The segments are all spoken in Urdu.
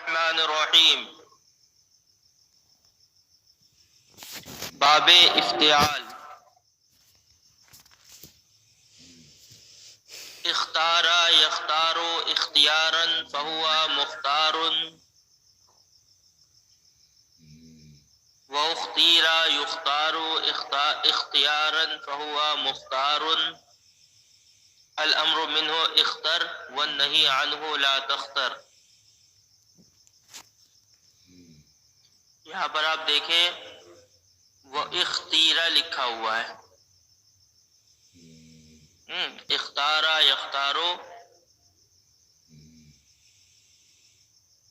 الرحمن الرحیم باب افتعال اختار یختار اختیارا فهو مختار واختیر یختار اختیارا فهو مختار الامر منه اختر والنہی عنہ لا تختر۔ یہاں پر آپ دیکھیں وہ اختیرہ لکھا ہوا ہے، اختارا یختارو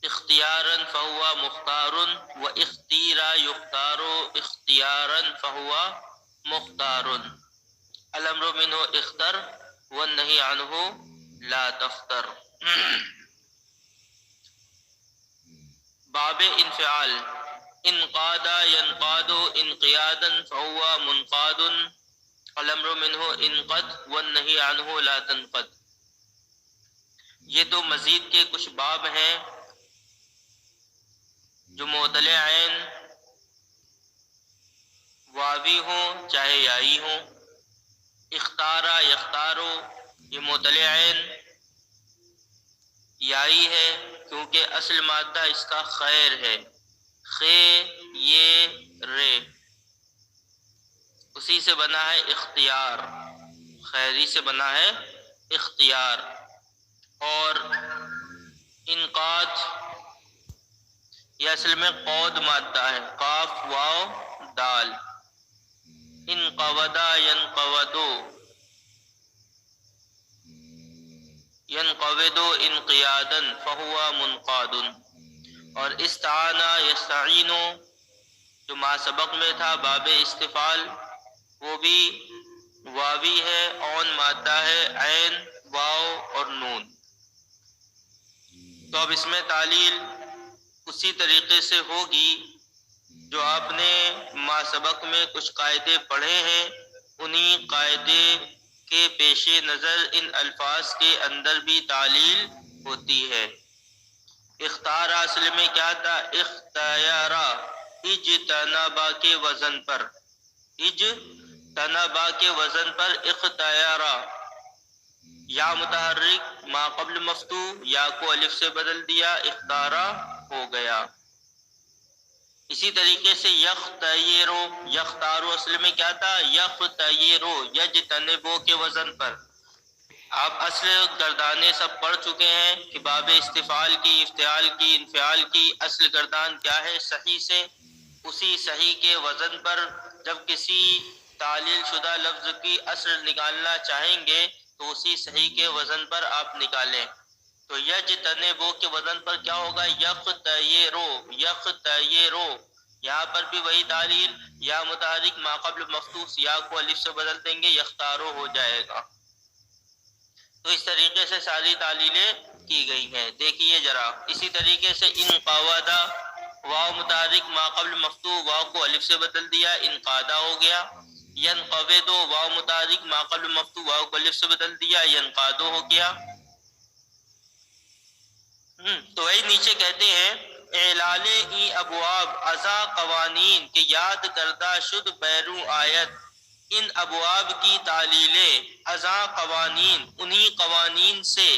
اختیارا فہو مختار و اختیرا یختارو اختیارا فہو مختار الامر منہ اختر والنہی عنہ لا تختر۔ باب انفعال انقاد ينقاد انقیادا فهو منقاد الامر منہ انقد والنہی عنہ لا تنقد۔ یہ تو مزید کے کچھ باب ہیں جو معتل عین واوی ہوں چاہے یائی ہوں۔ اختارا یختارو یہ معتل عین یائی ہے کیونکہ اصل مادہ اس کا خیر ہے، خے یہ رے، اسی سے بنا ہے اختیار، خیری سے بنا ہے اختیار۔ اور انقاد یہ اصل میں قود مادہ ہے، قاف واو دال، انقودا ینقودو ینقود انقیادا فہو منقاد۔ اور استعانا یستعین جو ما سبق میں تھا باب استفعال وہ بھی واوی ہے، اون مادہ ہے، عین واو اور نون۔ تو اب اس میں تعلیل اسی طریقے سے ہوگی جو آپ نے ما سبق میں کچھ قاعدے پڑھے ہیں، انہی قاعدے کے پیش نظر ان الفاظ کے اندر بھی تعلیل ہوتی ہے۔ اختار اصل میں کیا تھا؟ اختیارا، اجتنبا کے وزن پر، اجتنبا کے وزن پر اختیارا، یا متحرک ما قبل مفتوح یا کو الف سے بدل دیا اختارا ہو گیا۔ اسی طریقے سے یختیرو، یختارو اصل میں کیا تھا؟ یختیرو، یجتنبو کے وزن پر۔ آپ اصل گردانیں سب پڑھ چکے ہیں کہ باب استفعال کی، افتعال کی، انفعال کی اصل گردان کیا ہے؟ صحیح سے، اسی صحیح کے وزن پر جب کسی تعلیل شدہ لفظ کی اصل نکالنا چاہیں گے تو اسی صحیح کے وزن پر آپ نکالیں۔ تو یجتنبو کے وزن پر کیا ہوگا؟ یختیرو، یختیرو، یہاں پر بھی وہی تعلیل، یا متحرک ما قبل مفتوح یا کو الف سے بدل دیں گے یختارو ہو جائے گا۔ تو اس طریقے سے ساری تعلیلیں کی گئی ہیں، دیکھیے ذرا۔ اسی طریقے سے انقوادا، واو متحرک ما قبل مفتوح واو کو الف سے بدل دیا انقادا ہو گیا۔ ینقودو، واو متحرک ما قبل مفتوح واو کو الف سے بدل دیا ینقادو ہو گیا۔ تو وہی نیچے کہتے ہیں اعلال ای ابواب ازا قوانین کہ یاد کردہ شد بیرو آیت ان ابواب کی تعلیلیں، ازا قوانین انہی قوانین سے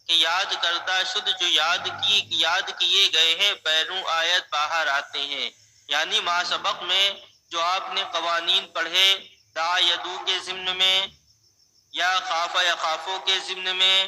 کہ یاد کردہ شد جو یاد کیے گئے ہیں، بیرو آیت باہر آتے ہیں۔ یعنی ما سبق میں جو آپ نے قوانین پڑھے دا یدو کے ضمن میں، یا خاف یخافو کے ضمن میں،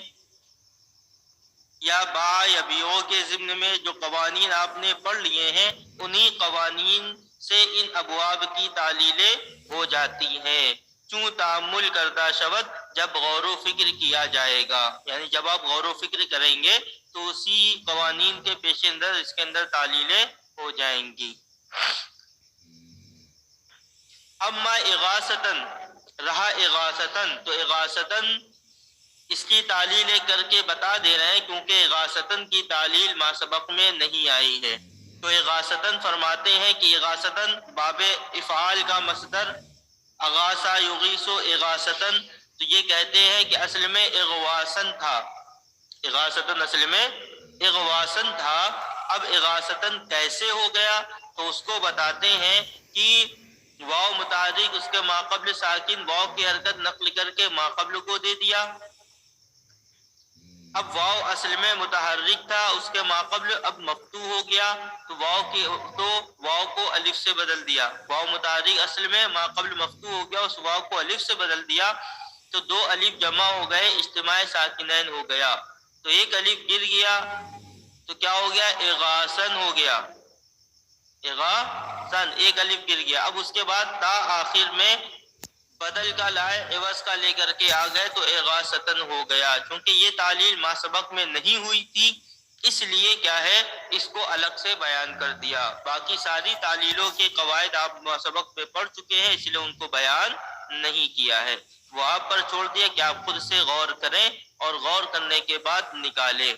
یا با یا بیو کے ضمن میں جو قوانین آپ نے پڑھ لیے ہیں، انہی قوانین سے ان ابواب کی تعلیلیں ہو جاتی ہیں۔ چوں تأمل کردہ شود جب غور و فکر کیا جائے گا، یعنی جب آپ غور و فکر کریں گے تو اسی قوانین کے پیش اندر اس کے اندر تعلیلیں ہو جائیں گی۔ اما اغاثتاً، رہا اغاثتاً، تو اغاثتاً اس کی تعلیل کر کے بتا دے رہے ہیں کیونکہ اغاثتاً کی تعلیل ما سبق میں نہیں آئی ہے۔ تو اغاثتاً فرماتے ہیں کہ اغاثتاً باب افعال کا مصدر اغاثہ یغیث اغاثتاً، تو یہ کہتے ہیں کہ اصل میں اغواسن تھا، اغاثتاً اصل میں اغواسن تھا، اب اغاثتن کیسے ہو گیا؟ تو اس کو بتاتے ہیں کہ واو متحرک اس کے ماقبل ساکن واو کی حرکت نقل کر کے ماقبل کو دے دیا. اب واو اصل میں متحرک تھا، اس کے ماقبل اب مفتوح ہو گیا تو واو کو الف سے بدل دیا. واو متحرک اصل میں ماقبل مفتوح ہو گیا، اس واو کو الف سے بدل دیا تو دو الف جمع ہو گئے، اجتماع ساکنین ہو گیا. تو ایک الف گر گیا تو کیا ہو گیا؟ اغاثن ہو گیا. اغاثن ایک الف گر گیا. اب اس کے بعد تا آخر میں بدل کا لائے عوض کا لے کر کے آ گئے تو اغاثتن ہو گیا. چونکہ یہ تعلیل ما سبق میں نہیں ہوئی تھی اس لیے کیا ہے اس کو الگ سے بیان کر دیا. باقی ساری تعلیلوں کے قواعد آپ ما سبق پہ پڑھ چکے ہیں، اس لیے ان کو بیان نہیں کیا ہے. وہ آپ پر چھوڑ دیا کہ آپ خود سے غور کریں اور غور کرنے کے بعد نکالیں.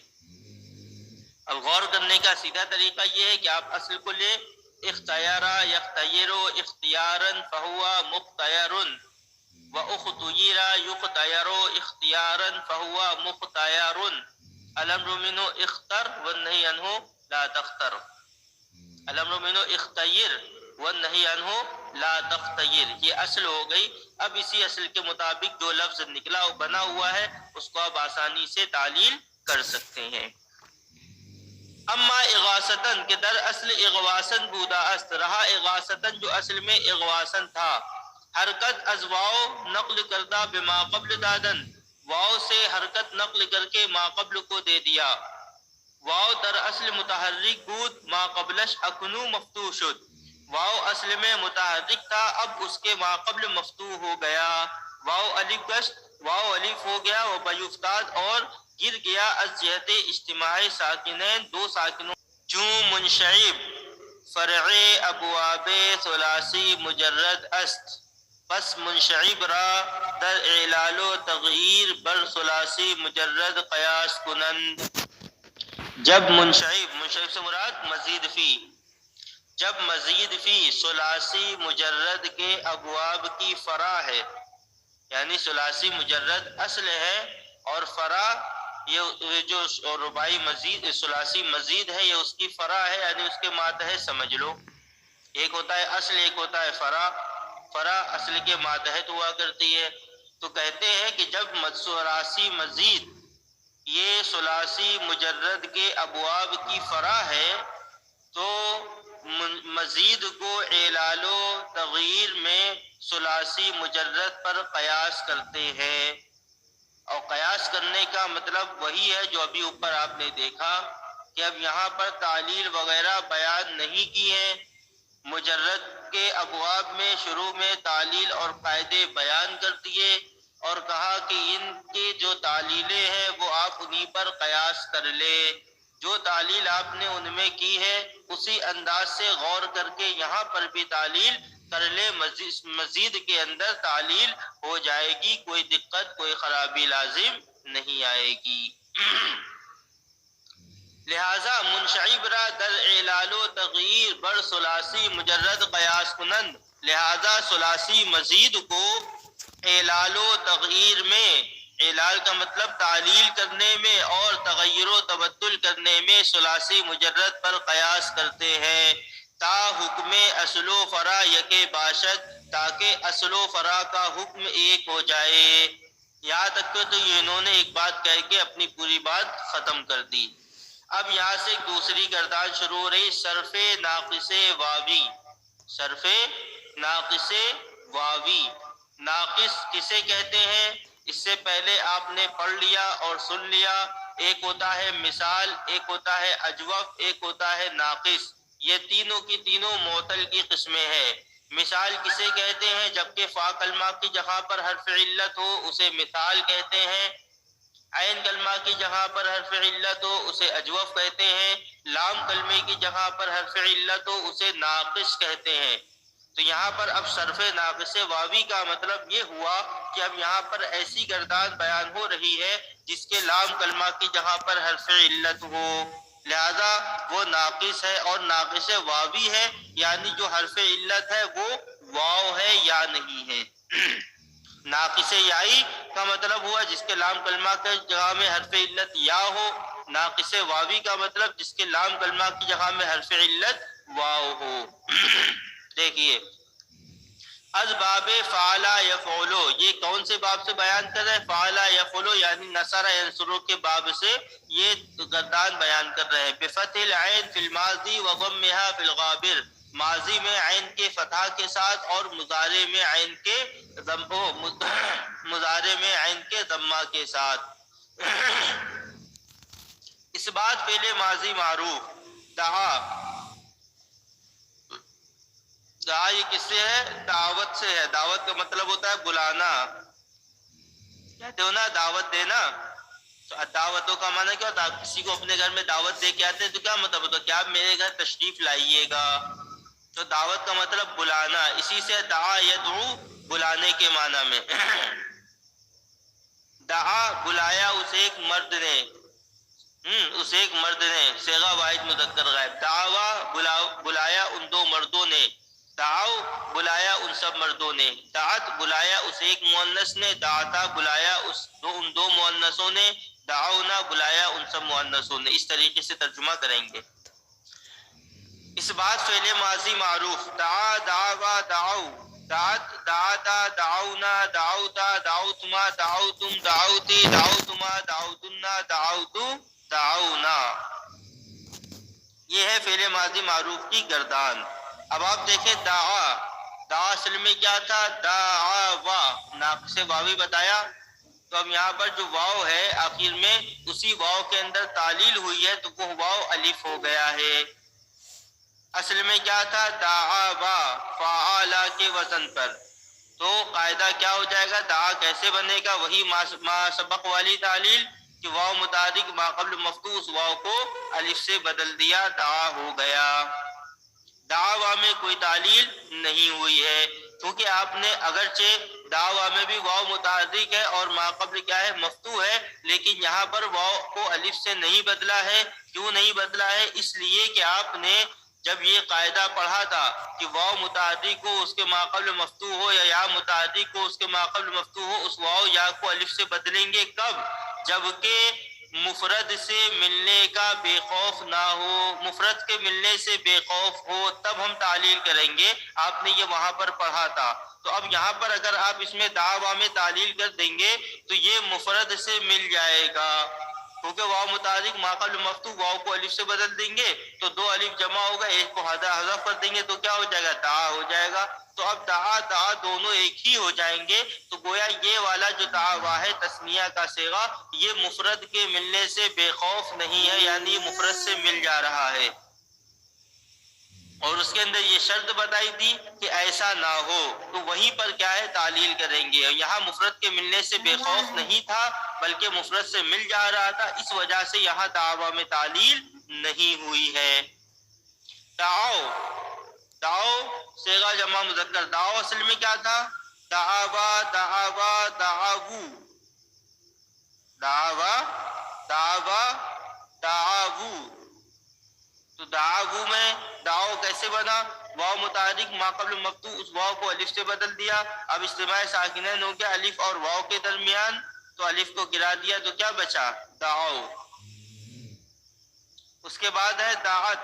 اب غور کرنے کا سیدھا طریقہ یہ ہے کہ آپ اصل کو لے اختیارا یختیرو اختیارن فہوا مختیرن واختیرا یختیرو اختیارن فہوا مختیرن الامر منو اختر والنہی عنہ لا تختر. الامر منو اختیر والنہی عنہ لا تختیر یہ اصل ہو گئی. اب اسی اصل کے مطابق جو لفظ نکلا وہ بنا ہوا ہے اس کو آپ آسانی سے تعلیل کر سکتے ہیں. اما اغاثتن کے در اصل اغواسن بودا است رہا. اغاثتن جو اصل میں اغواسن تھا، حرکت از واو نقل کردہ بما قبل دادن، واو سے حرکت نقل کر کے ما قبل کو دے دیا. واو در اصل متحرک بود ما قبلش اکنو مفتوح شد. واو اصل میں متحرک تھا، اب اس کے ما قبل مفتوح ہو گیا. واو الف گشت واو الف ہو گیا وہ بیفتاد اور گر گیا از جہت اجتماع ساکنین دو ساکنوں. چون منشعب فرع ابواب ثلاثی مجرد است، پس منشعب را در اعلال و تغییر بر ثلاثی مجرد قیاس کنند. جب منشعب سے مراد مزید فی، جب مزید فی ثلاثی مجرد کے ابواب کی فرع ہے، یعنی ثلاثی مجرد اصل ہے اور فرع یہ جو رباعی مزید ثلاثی مزید ہے یہ اس کی فرع ہے، یعنی اس کے ماتحت سمجھ لو. ایک ہوتا ہے اصل، ایک ہوتا ہے فرع. فرع اصل کے ماتحت ہوا کرتی ہے. تو کہتے ہیں کہ جب ثلاثی مزید یہ ثلاثی مجرد کے ابواب کی فرع ہے تو مزید کو اعلال و تغییر میں ثلاثی مجرد پر قیاس کرتے ہیں. اور قیاس کرنے کا مطلب وہی ہے جو ابھی اوپر آپ نے دیکھا کہ اب یہاں پر تعلیل وغیرہ بیان نہیں کی ہے. مجرد کے ابواب میں شروع میں تعلیل اور قاعدے بیان کر دیے اور کہا کہ ان کی جو تعلیلیں ہیں وہ آپ انہی پر قیاس کر لے. جو تعلیل آپ نے ان میں کی ہے اسی انداز سے غور کر کے یہاں پر بھی تعلیل کر لے، مزید کے اندر تعلیل ہو جائے گی، کوئی دقت کوئی خرابی لازم نہیں آئے گی. لہذا منشعب را در اعلال و تغییر بر ثلاثی مجرد قیاس کنند، لہذا ثلاثی مزید کو اعلال و تغییر میں، اعلال کا مطلب تعلیل کرنے میں اور تغیر و تبدل کرنے میں ثلاثی مجرد پر قیاس کرتے ہیں تا حکم اصل و فرع یکے باشد، تاکہ اصل و فرع کا حکم ایک ہو جائے. یہاں تک کہ تو انہوں نے ایک بات کہہ کے اپنی پوری بات ختم کر دی. اب یہاں سے دوسری گردان شروع ہو رہی، صرف ناقص واوی. صرف ناقص واوی، ناقص کسے کہتے ہیں اس سے پہلے آپ نے پڑھ لیا اور سن لیا. ایک ہوتا ہے مثال، ایک ہوتا ہے اجوف، ایک ہوتا ہے ناقص. یہ تینوں کی تینوں معطل کی قسمیں ہیں. مثال کسے کہتے ہیں؟ جبکہ فا کلمہ کی جگہ پر حرف علت ہو اسے مثال کہتے ہیں، عین کلمہ کی جگہ پر حرف علت ہو اسے اجوف کہتے ہیں، لام کلمے کی جگہ پر حرف علت ہو اسے ناقص کہتے ہیں. تو یہاں پر اب صرف ناقص واوی کا مطلب یہ ہوا کہ اب یہاں پر ایسی گردان بیان ہو رہی ہے جس کے لام کلمہ کی جگہ پر حرف علت ہو، لہذا وہ ناقص ہے. اور ناقص واوی ہے یعنی جو حرف علت ہے وہ واو ہے یا نہیں ہے. ناقص یائی کا مطلب ہوا جس کے لام کلمہ کے جگہ میں حرف علت یا ہو، ناقص واوی کا مطلب جس کے لام کلمہ کی جگہ میں حرف علت واو ہو۔ دیکھیے اسباب فعل یفعل، یہ کون سے باب سے بیان کر رہے ہیں؟ فعل یفعل یعنی نصر ینصر کے باب سے یہ گردان بیان کر رہے ہیں۔ بفتح العین فی الماضی وضمها فی الغابر، ماضی میں عین کے فتح کے ساتھ اور مضارع میں عین کے ضمہ کے ساتھ۔ اس بات فعل ماضی معروف دعا، دعا یہ کس سے ہے؟ دعوت سے ہے۔ دعوت کا مطلب ہوتا ہے بلانا، کہتے ہو نا دعوت دینا، تو دعوتوں کا معنی کیا ہوتا ہے؟ آپ کسی کو اپنے گھر میں دعوت دے کے آتے ہیں تو کیا مطلب ہوتا ہے کہ آپ میرے گھر تشریف لائیے گا، تو دعوت کا مطلب بلانا، اسی سے دعا یدعو بلانے کے معنی میں۔ دعا بلایا اسے ایک مرد نے، صیغہ واحد مذکر غائب۔ دعوا بلایا ان دو مردوں نے، دعاؤ بلایا ان سب مردوں نے، دعت بلایا اسے ایک مؤنث نے، دعتا بلایا ان دو مؤنثوں نے، دعونا بلایا ان سب مؤنثوں نے۔ اس طریقے سے ترجمہ کریں گے۔ اس بات فعل ماضی معروف دعا دعوا دعو، دعت دعاتا دعونا دعوتا دعوتما دعوتم دعوتی دعوتما دعوتنا دعوتو دعونا، یہ ہے فعل ماضی معروف کی گردان۔ اب آپ دیکھیں دعا، دعا اصل میں کیا تھا؟ دعوا، ناقص واوی بتایا، تو اب یہاں پر جو واو ہے آخر میں اسی واو کے اندر تعلیل ہوئی ہے تو وہ واو الف ہو گیا ہے۔ اصل میں کیا تھا؟ دعوا فعالا کے وزن پر، تو قاعدہ کیا ہو جائے گا؟ دعا کیسے بنے گا؟ وہی ما سبق والی تعلیل کہ واو متحرک ما قبل مفتوح، اس واو کو الف سے بدل دیا، دعا ہو گیا۔ دعوا میں کوئی تعلیل نہیں ہوئی ہے کیونکہ آپ نے اگرچہ دعوا میں بھی واو متحرک ہے اور ما قبل کیا ہے؟ مفتوح ہے، لیکن یہاں پر واو کو الف سے نہیں بدلا ہے۔ کیوں نہیں بدلا ہے؟ اس لیے کہ آپ نے جب یہ قاعدہ پڑھا تھا کہ واو متحرک ہو اس کے ما قبل مفتوح ہو یا یا متحرک ہو اس کے ما قبل مفتوح ہو، اس واو یا کو الف سے بدلیں گے کب؟ جبکہ مفرد سے ملنے کا بے خوف نہ ہو، مفرد کے ملنے سے بے خوف ہو تب ہم تعلیل کریں گے۔ آپ نے یہ وہاں پر پڑھا تھا، تو اب یہاں پر اگر آپ اس میں دعوا میں تعلیل کر دیں گے تو یہ مفرد سے مل جائے گا، کیونکہ واو متحرک ما قبل مفتوح، واو کو الف سے بدل دیں گے تو دو الف جمع ہوگا، ایک کو حذف کر دیں گے تو کیا ہو جائے گا؟ دعا ہو جائے گا۔ تو اب دعا دعا دونوں ایک ہی ہو جائیں گے، تو گویا یہ والا جو دعوا ہے تثنیہ کا صیغہ، یہ مفرد کے ملنے سے بے خوف نہیں ہے، یعنی مفرد سے مل جا رہا ہے، اور اس کے اندر یہ شرط بتائی تھی کہ ایسا نہ ہو، تو وہیں پر کیا ہے؟ تعلیل کریں گے۔ اور یہاں مفرد کے ملنے سے بے خوف نہیں تھا بلکہ مفرد سے مل جا رہا تھا، اس وجہ سے یہاں دعوا میں تعلیل نہیں ہوئی ہے۔ دعو، دعو صیغہ جمع مذکر، دعو اصل میں کیا تھا؟ دعوا دعوا دعوو، دعوا دعوا دعوو، تو دعوو میں دعو کیسے بنا؟ واو متحرک ما قبل مفتوح، اس واو کو الف سے بدل دیا، اب اجتماع ساکنین ہو گیا الف اور واو کے درمیان، تو الف کو گرا دیا تو کیا بچا؟ دعو۔ اس کے بعد ہے دعت،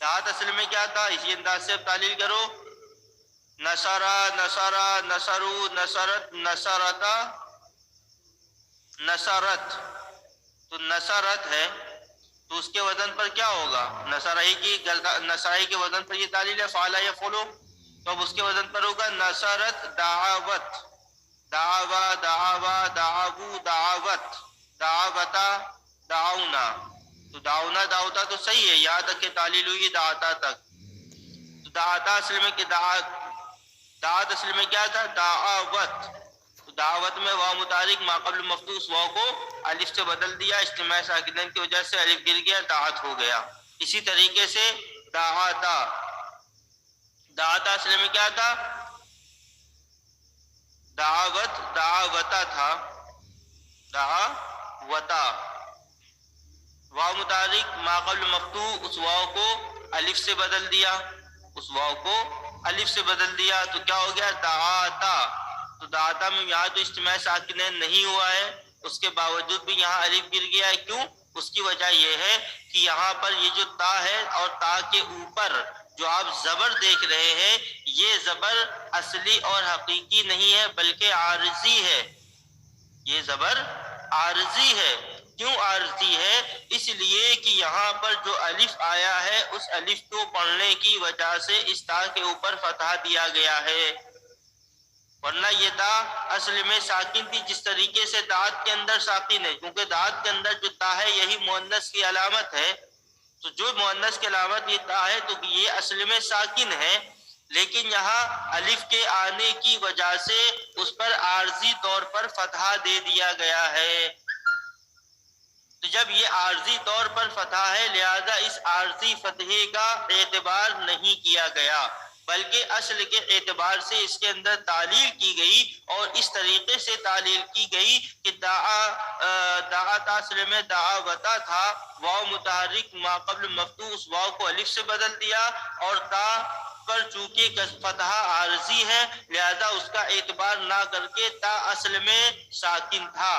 دعت اصل میں کیا تھا؟ اسی انداز سے اب تعلیل کرو، نصرا نصرا نصرو نصرت نصرتا نصرت، تو نصرت ہے تو اس کے وزن پر کیا ہوگا؟ نصرائی کے وزن پر یہ تعلیل ہے فعلا یفعلو، تو اب اس کے وزن پر ہوگا نصرت دعوت، دعوا دعوا دعوو دعوت، دعوتا دعونا، تو دعونا دعوتا تو صحیح ہے، یہاں تک کہ تعلیل ہوئی دعوتا تک۔ تو دعوتا اصل میں کہ دعوت اصل میں کیا تھا؟ دعوت، تو دعوت میں واو متحرک ما قبل مفتوح، اس واو کو الف سے بدل دیا، اجتماع ساکنین کی وجہ سے الف گر گیا، دعوت ہو گیا۔ اسی طریقے سے دعوتا، دعوتا اصل میں کیا تھا؟ دعوت دعوتا تھا، دعوتا، واو متحرک ما قبل مفتوح، اس واو کو الف سے بدل دیا، اس واو کو الف سے بدل دیا تو کیا ہو گیا؟ دعاتا، تو دعاتا میں یہاں تو اجتماع ساکنین نہیں ہوا ہے، اس کے باوجود بھی یہاں الف گر گیا ہے. کیوں؟ اس کی وجہ یہ ہے کہ یہاں پر یہ جو تا ہے اور تا کے اوپر جو آپ زبر دیکھ رہے ہیں یہ زبر اصلی اور حقیقی نہیں ہے بلکہ عارضی ہے. یہ زبر عارضی ہے. کیوں عارضی ہے؟ اس لیے کہ یہاں پر جو الف آیا ہے اس الف کو پڑھنے کی وجہ سے اس تا کے اوپر فتح دیا گیا ہے، ورنہ یہ تا اصل میں ساکن تھی. جس طریقے سے داد کے اندر ساکن ہے، کیونکہ داد کے اندر جو تا ہے یہی مؤنث کی علامت ہے، تو جو مؤنث کی علامت یہ تا ہے تو یہ اصل میں ساکن ہے. لیکن یہاں الف کے آنے کی وجہ سے اس پر عارضی طور پر فتحہ دے دیا گیا ہے. تو جب یہ عارضی طور پر فتحہ ہے لہذا اس عارضی فتحے کا اعتبار نہیں کیا گیا بلکہ اصل کے اعتبار سے اس کے اندر تعلیل کی گئی، اور اس طریقے سے تعلیل کی گئی کہ دعا اصل میں دعوتا تھا، واو متحرک ما قبل مفتوح اس واو کو الف سے بدل دیا، اور تا پر چونکہ فتحہ عارضی ہے لہذا اس کا اعتبار نہ کر کے تا اصل میں ساکن تھا،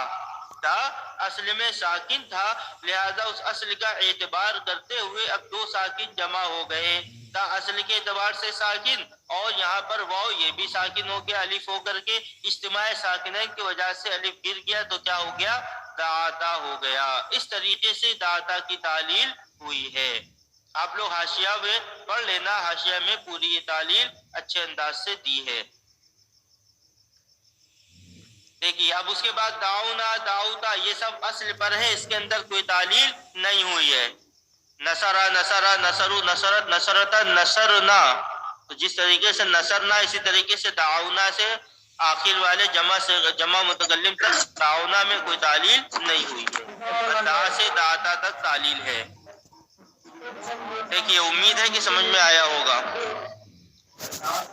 تا اصل میں ساکن تھا لہذا اس اصل کا اعتبار کرتے ہوئے اب دو ساکن جمع ہو گئے. تا اصل کے اعتبار سے ساکن اور یہاں پر واو یہ بھی ساکن ہو گیا الف ہو کر کے، اجتماع ساکنین کی وجہ سے الف گر گیا تو کیا ہو گیا؟ دعاتا ہو گیا. اس طریقے سے دعاتا کی تعلیل ہوئی ہے. آپ لوگ حاشیہ میں پڑھ لینا، حاشیہ میں پوری یہ تعلیل اچھے انداز سے دی ہے. دیکھیے اب اس کے بعد دعونا دعوتا یہ سب اصل پر ہے، اس کے اندر کوئی تعلیل نہیں ہوئی ہے. نصرہ نصرہ نصرو نصرت نصرتا نصرنا، تو جس طریقے سے نصرنا اسی طریقے سے دعونا سے آخر والے جمع متکلم تک دعونا میں کوئی تعلیل نہیں ہوئی ہے، دعا سے دعاتا تک تعلیل ہے. دیکھیے امید ہے کہ سمجھ میں آیا ہوگا.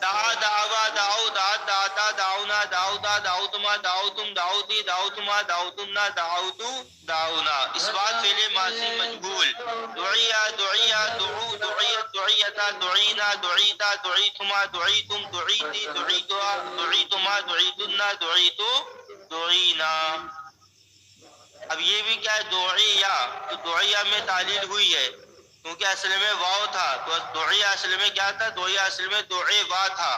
دعا دعوا دعو دعت دعتا دعونا دعوتا دعوتما دعوتم دعوتی دعوتما دعوتنا دعوتو دعونا. اس بات فعل ماضی مجهول. دعیا دعیا دعو دعیت دعیتا دعینا دعیتا دعیتما دعیتم دعیتی دعیتوا دعیتما دعیتنا دعیتو دعینا. اب یہ بھی کیا ہے؟ دعیا، تو دعیا میں تعلیل ہوئی ہے کیونکہ اصل میں واو تھا، تو دعیا اصل میں کیا تھا؟ دعیا اصل میں دعے وا تھا.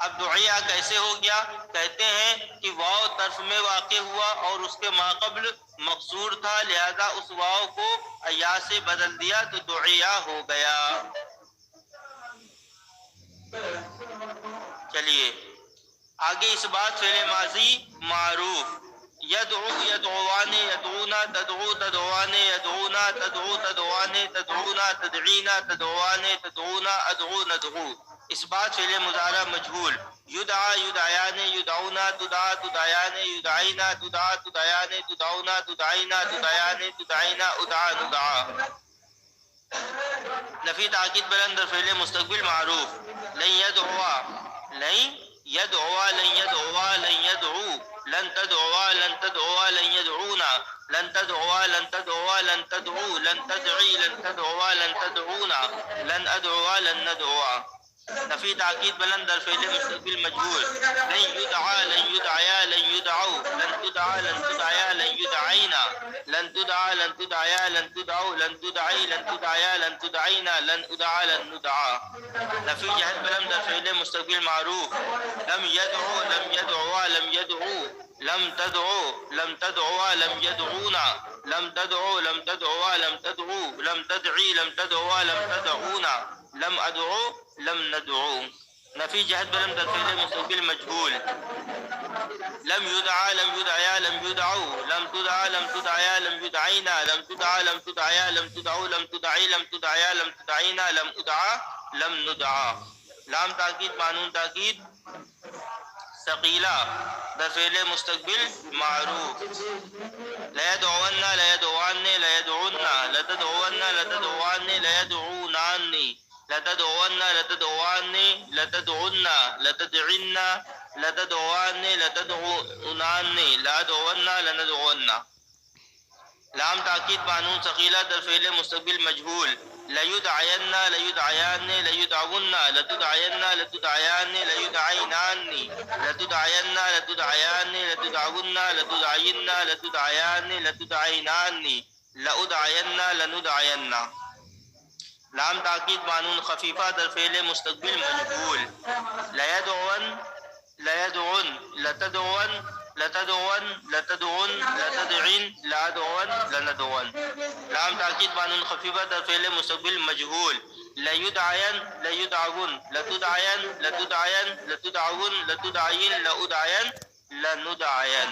اب دعیا کیسے ہو گیا؟ کہتے ہیں کہ واو طرف میں واقع ہوا اور اس کے ماقبل مقصور تھا لہذا اس واو کو یا سے بدل دیا تو دعیا ہو گیا. چلیے آگے اس بات فعل ماضی معروف. یدعو یدعوان یدعونا تدعو تدعوان یدعونا تدعو تدعوان تدعونا تدعینا تدعوان تدعونا ادعو ندعو. اس بات فعل مضارع مجهول. یدعا یدعیان یدعونا تدعا تدعیان یدعینا تدعا تدعیان تدعونا تدعینا تدعیان تدعینا ادعا ندعا. نفی تاکید بلند فعل مستقبل معروف. لن یدعوا لن یدعوا لن یدعوا لن یدعو لن تدعوا لن تدعوا لن يدعونا لن تدعوا لن تدعوا لن تدعو لن تدعي لن تدعوا لن تدعونا لن ادعوا لن ندعوا. نفی تاکید بلند در فعل مستقبل مجهول. لن يدعا لن يدعيا لن يدعو لن تدعا لن تدعيا لن يدعينا لن تدعا لن تدعيا لن تدعو لن تدعي لن تدعيا لن تدعينا لن ادعا لن ندعا. نفی جہت بلند در فعل مستقبل معروف. لم يدعو لم يدعوا لم يدعو لم تدعو لم تدعوا لم يدعونا لم تدعو لم تدعوا لم تدعو لم تدعي لم تدعوا لم تدعونا لم ادعو لم ندعو. نفی جہت بلند در فعل مستقبل مجهول. لم يدعا لم يدعيا لم يدعو لم تدعا لم تدعيا لم يدعينا لم تدعا لم تدعيا لم تدعو لم تدعي لم تدعيا لم تدعينا لم ادعا لم ندعا. لام تاکید قانون تاکید ثقیلہ در فعل مستقبل معروف. لیدعون لیدعوان لیدعون لتدعون لتدعوان لیدعونان لتدعون لتدعوان لتدعون لتدعن لتدعوان لتدعونان لادعون لندعون. لام تاکید قانون ثقیلہ در فعل مستقبل مجهول. ليدعين ليدعيان ليدعون لتدعين لتدعيان ليدعينان لتدعين لتدعيان لتدعون لتدعين لتدعيان لتدعينان لأدعين لندعين. لام تاکید بانون خفیفہ در فعل مستقبل مجهول. لیدعون لیدعون لتدعون لتدعون لتدعون لتدعين لادعون لندعون. لام تاکید بانون خفیفہ در فعل مستقبل مجهول. لیدعین لیدعون لتدعین لتدعین لتدعون لتدعین لأدعین لندعین.